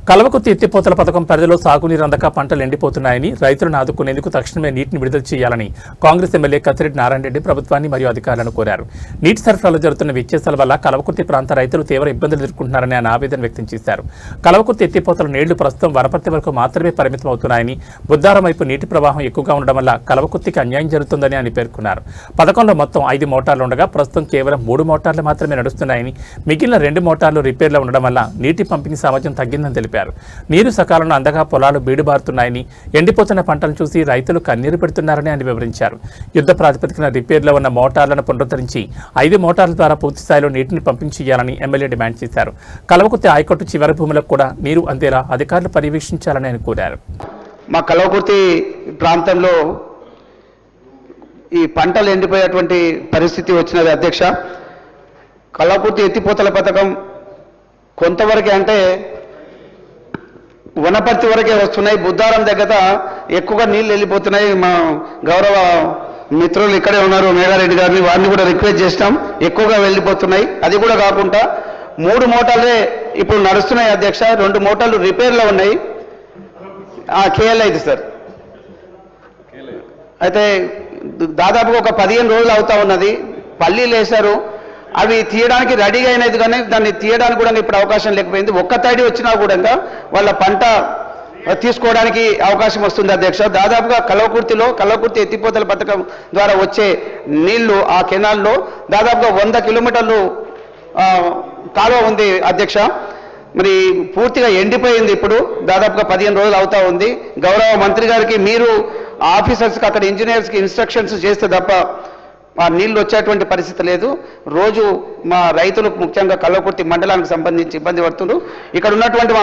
కల్వకుర్తి ఎత్తిపోతల పథకం పరిధిలో సాగునీరు అందక పంటలు ఎండిపోతున్నాయని రైతులను ఆదుకునేందుకు తక్షణమే నీటిని విడుదల చేయాలని కాంగ్రెస్ ఎమ్మెల్యే కత్తిరెడ్డి నారాయణ రెడ్డి ప్రభుత్వాన్ని మరియు అధికారులను కోరారు. నీటి సరఫరాలో జరుగుతున్న వ్యత్యాసాల వల్ల కల్వకుర్తి ప్రాంత రైతులు తీవ్ర ఇబ్బందులు ఎదుర్కొంటున్నారని ఆయన ఆవేదన వ్యక్తం చేశారు. కల్వకుర్తి ఎత్తిపోతల నీళ్లు ప్రస్తుతం వనపర్తి వరకు మాత్రమే పరిమితం అవుతున్నాయని, బుద్దారం వైపు నీటి ప్రవాహం ఎక్కువగా ఉండడం వల్ల కల్వకుర్తికి అన్యాయం జరుగుతుందని ఆయన పేర్కొన్నారు. పథకంలో మొత్తం 5 మోటార్లు ఉండగా ప్రస్తుతం కేవలం 3 మోటార్లు మాత్రమే నడుస్తున్నాయని, మిగిలిన 2 మోటార్లు రిపేర్లో ఉండడం వల్ల నీటి పంపిణీ సామర్థ్యం తగ్గిందని తెలిపారు. నీరు సకాలంలో అందగా పొలాలు బీడుబారుతున్నాయని, ఎండిపోతున్న పంటలను చూసి రైతులు కన్నీరు పెడుతున్నారని ఆయన వివరించారు. యుద్ధ ప్రాతిపదికన రిపేర్లో ఉన్న మోటార్లను పునరుద్ధరించి 5 మోటార్ల ద్వారా పూర్తి స్థాయిలో నీటిని పంపించేయాలని ఎమ్మెల్యే డిమాండ్ చేశారు. కల్వకుర్తి ఆయకట్టు చివరి భూములకు కూడా నీరు అందేలా అధికారులు పర్యవేక్షించాలని ఆయన కోరారు. మా కల్వకుర్తి ప్రాంతంలో ఈ పంటలు ఎండిపోయేటువంటి పరిస్థితి వచ్చినది అధ్యక్ష. కల్వకుర్తి ఎత్తిపోతల పథకం కొంతవరకే, అంటే వనపర్తి వరకే వస్తున్నాయి. బుద్దారం దగ్గర ఎక్కువగా నీళ్ళు వెళ్ళిపోతున్నాయి. మా గౌరవ మిత్రులు ఇక్కడే ఉన్నారు, మేఘారెడ్డి గారిని, వారిని కూడా రిక్వెస్ట్ చేస్తాం. ఎక్కువగా వెళ్ళిపోతున్నాయి. అది కూడా కాకుండా 3 మోటార్లే ఇప్పుడు నడుస్తున్నాయి అధ్యక్ష. 2 మోటార్లు రిపేర్లో ఉన్నాయి. కేఎల్ అయితే సార్, అయితే దాదాపుగా ఒక 15 రోజులు అవుతా ఉన్నది. పల్లీలు వేశారు, అవి తీయడానికి రెడీగా అయినది, కానీ దాన్ని తీయడానికి కూడా ఇప్పుడు అవకాశం లేకపోయింది. ఒక్క తడి వచ్చినా కూడా వాళ్ళ పంట తీసుకోవడానికి అవకాశం వస్తుంది అధ్యక్ష. దాదాపుగా కల్వకుర్తి ఎత్తిపోతల పథకం ద్వారా వచ్చే నీళ్లు ఆ కెనాల్లో దాదాపుగా 100 కిలోమీటర్లు కాలువ ఉంది అధ్యక్ష. మరి పూర్తిగా ఎండిపోయింది. ఇప్పుడు దాదాపుగా 15 రోజులు అవుతా ఉంది. గౌరవ మంత్రి గారికి, మీరు ఆఫీసర్స్కి, అక్కడ ఇంజనీర్స్కి ఇన్స్ట్రక్షన్స్ చేస్తే తప్ప ఆ నీళ్లు వచ్చేటువంటి పరిస్థితి లేదు. రోజు మా రైతులు, ముఖ్యంగా కల్వకుర్తి మండలానికి సంబంధించి ఇబ్బంది పడుతున్నారు. ఇక్కడ ఉన్నటువంటి మా